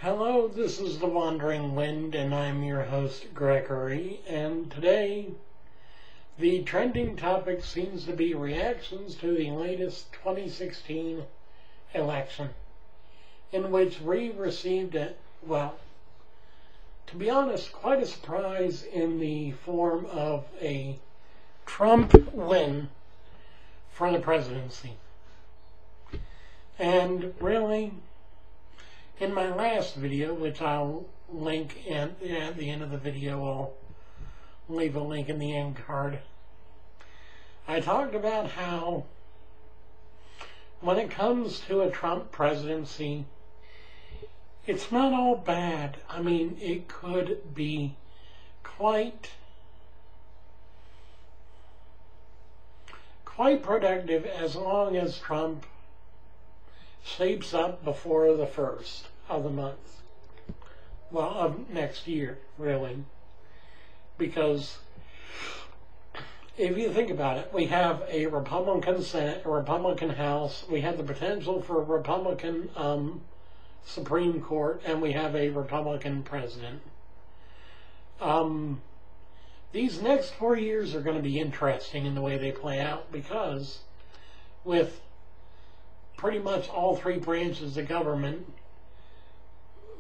Hello, this is The Wandering Wind, and I'm your host, Gregory, and today the trending topic seems to be reactions to the latest 2016 election, in which we received, to be honest, quite a surprise in the form of a Trump win for the presidency. And really, in my last video, which I'll link at the end of the video, I'll leave a link in the end card, I talked about how when it comes to a Trump presidency, it's not all bad. I mean, it could be quite productive as long as Trump shapes up before the 1st of the month. Well, of next year, really. Because if you think about it, we have a Republican Senate, a Republican House, we have the potential for a Republican Supreme Court, and we have a Republican president. These next 4 years are going to be interesting in the way they play out, because with pretty much all three branches of government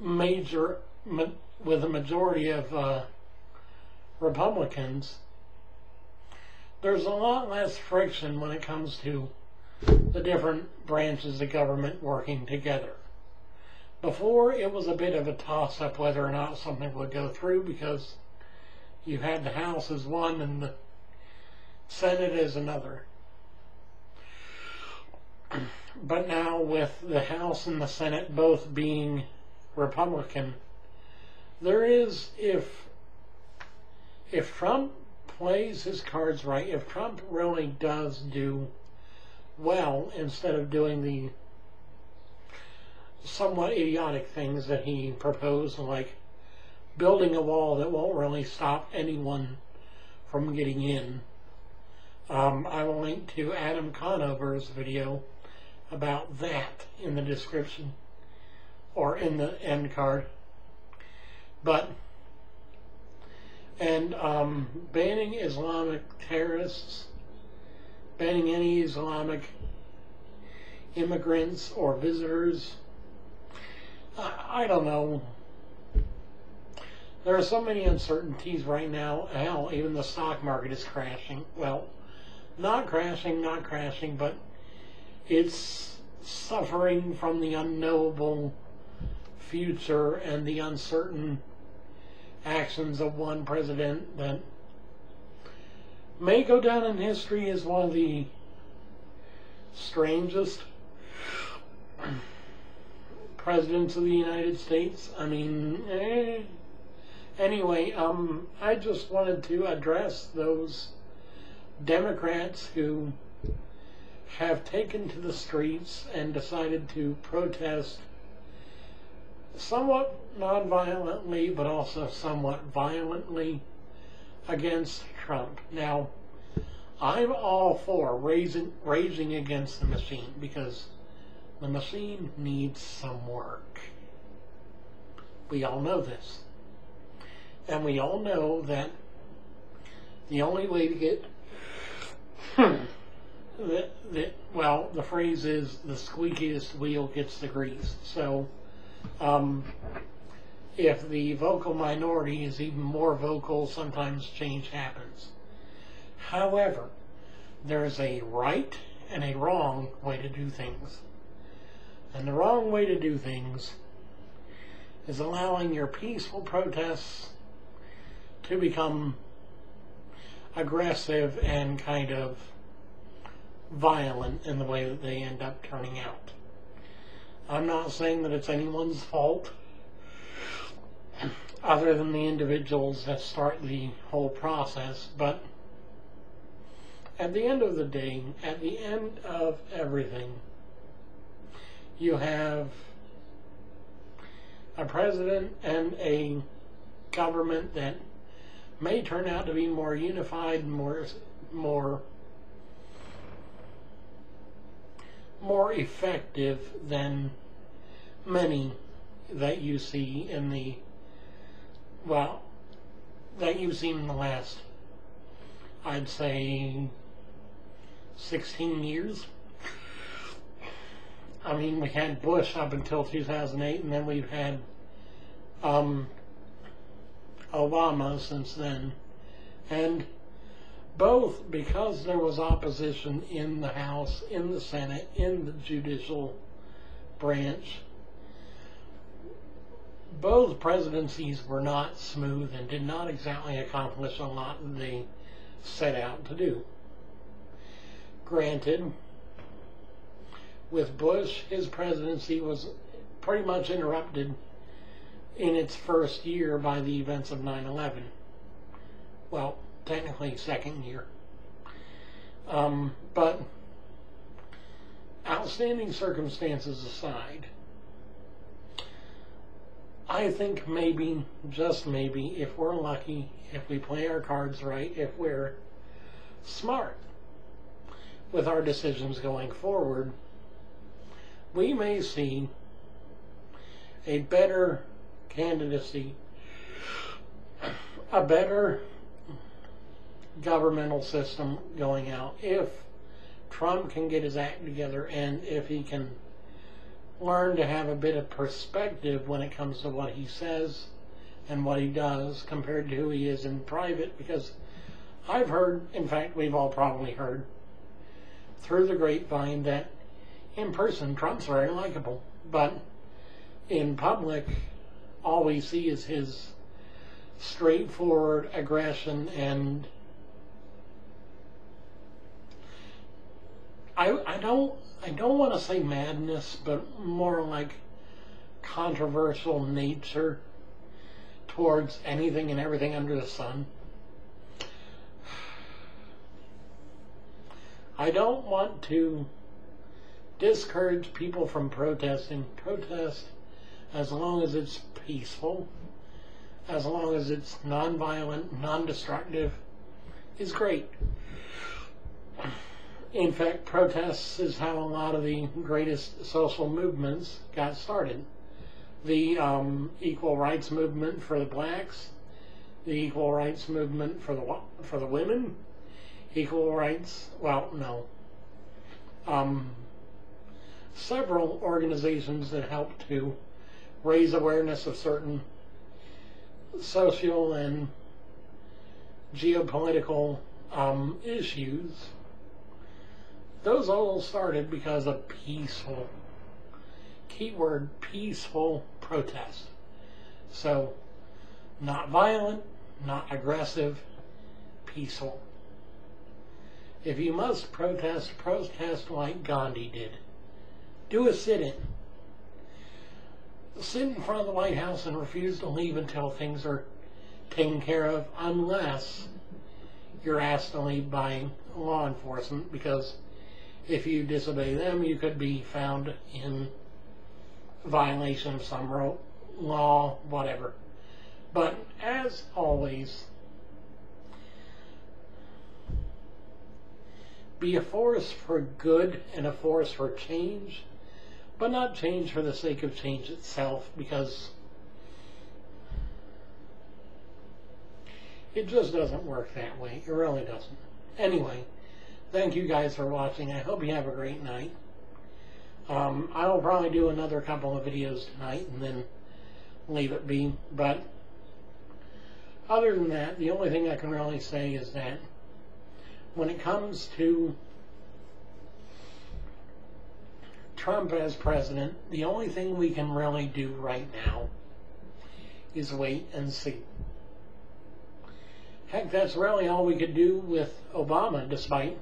with a majority of Republicans, there's a lot less friction when it comes to the different branches of government working together. Before, it was a bit of a toss-up whether or not something would go through, because you had the House as one and the Senate as another. But now, with the House and the Senate both being Republican, there is, if Trump plays his cards right, if Trump really does do well, instead of doing the somewhat idiotic things that he proposed, like building a wall that won't really stop anyone from getting in. I will link to Adam Conover's video about that in the description or in the end card. Banning Islamic terrorists, banning any Islamic immigrants or visitors, I don't know. There are so many uncertainties right now. Hell, even the stock market is crashing. Well, not crashing, but it's suffering from the unknowable future and the uncertain actions of one president that may go down in history as one of the strangest presidents of the United States. I mean, anyway, I just wanted to address those Democrats who have taken to the streets and decided to protest somewhat non-violently, but also somewhat violently against Trump. Now, I'm all for raging against the machine, because the machine needs some work. We all know this. And we all know that the only way to get the phrase is the squeakiest wheel gets the grease. So if the vocal minority is even more vocal, sometimes change happens. However, there's a right and a wrong way to do things. And the wrong way to do things is allowing your peaceful protests to become aggressive and kind of violent in the way that they end up turning out. I'm not saying that it's anyone's fault other than the individuals that start the whole process, but at the end of the day, at the end of everything, you have a president and a government that may turn out to be more unified and more effective than many that you see in the, well, that you've seen in the last, I'd say, 16 years. I mean, we had Bush up until 2008, and then we've had Obama since then. And both, because there was opposition in the House, in the Senate, in the judicial branch, both presidencies were not smooth and did not exactly accomplish a lot that they set out to do. Granted, with Bush, his presidency was pretty much interrupted in its first year by the events of 9/11. Well, technically second year. But outstanding circumstances aside, I think maybe, just maybe, if we're lucky, if we play our cards right, if we're smart with our decisions going forward, we may see a better candidacy, a better governmental system going out if Trump can get his act together and if he can learn to have a bit of perspective when it comes to what he says and what he does compared to who he is in private. Because I've heard, in fact we've all probably heard through the grapevine, that in person Trump's very likable, but in public all we see is his straightforward aggression and I don't want to say madness, but more like controversial nature towards anything and everything under the sun. I don't want to discourage people from protesting. Protest as long as it's peaceful, as long as it's non-violent, non-destructive, is great. In fact, protests is how a lot of the greatest social movements got started. The equal rights movement for the blacks, the equal rights movement for the women, equal rights, well, no. Several organizations that help to raise awareness of certain social and geopolitical issues. Those all started because of peaceful, keyword peaceful protest. So, not violent, not aggressive, peaceful. If you must protest, protest like Gandhi did. Do a sit-in. Sit in front of the White House and refuse to leave until things are taken care of, unless you're asked to leave by law enforcement, because if you disobey them, you could be found in violation of some law, whatever. But as always, be a force for good and a force for change, but not change for the sake of change itself, because it just doesn't work that way. It really doesn't. Anyway, thank you guys for watching. I hope you have a great night. I will probably do another couple of videos tonight and then leave it be. But other than that, the only thing I can really say is that when it comes to Trump as president, the only thing we can really do right now is wait and see. Heck, that's really all we could do with Obama, despite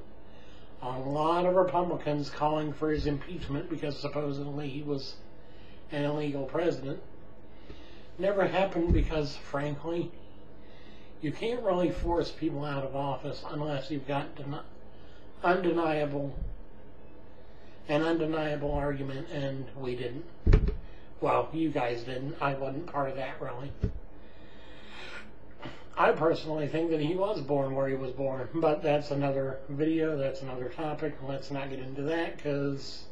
a lot of Republicans calling for his impeachment because supposedly he was an illegal president. Never happened because, frankly, you can't really force people out of office unless you've got undeniable argument, and we didn't. Well, you guys didn't. I wasn't part of that, really. I personally think that he was born where he was born, but that's another video, that's another topic. Let's not get into that, because,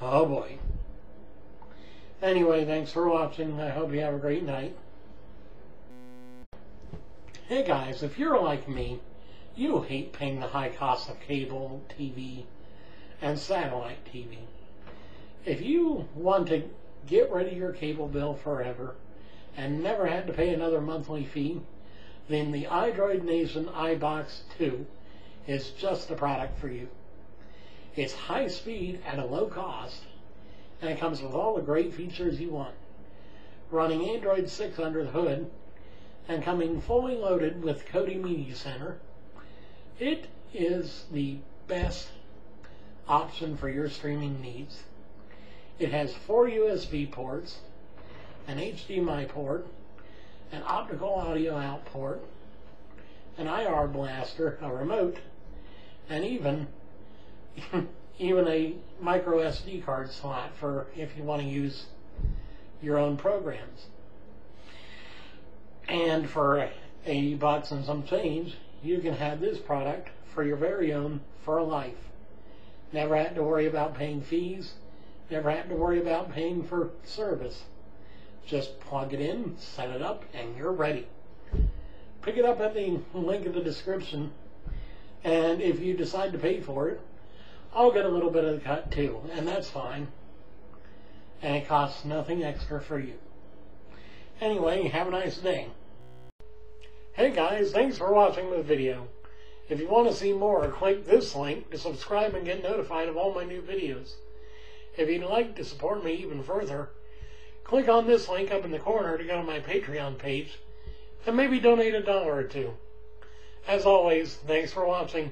oh boy. Anyway, thanks for watching. I hope you have a great night. Hey guys, if you're like me, you hate paying the high cost of cable TV and satellite TV. If you want to get rid of your cable bill forever and never had to pay another monthly fee, then the iDroid Nation iBox 2 is just the product for you. It's high speed at a low cost, and it comes with all the great features you want. Running Android 6 under the hood and coming fully loaded with Kodi Media Center, it is the best option for your streaming needs. It has 4 USB ports, an HDMI port, an optical audio out port, an IR blaster, a remote, and even a micro SD card slot for if you want to use your own programs. And for $80 and some change, you can have this product for your very own for life. Never had to worry about paying fees, never had to worry about paying for service. Just plug it in, set it up, and you're ready. Pick it up at the link in the description, and if you decide to pay for it, I'll get a little bit of the cut too, and that's fine. And it costs nothing extra for you. Anyway, have a nice day. Hey guys, thanks for watching the video. If you want to see more, click this link to subscribe and get notified of all my new videos. If you'd like to support me even further, click on this link up in the corner to go to my Patreon page and maybe donate $1 or $2. As always, thanks for watching.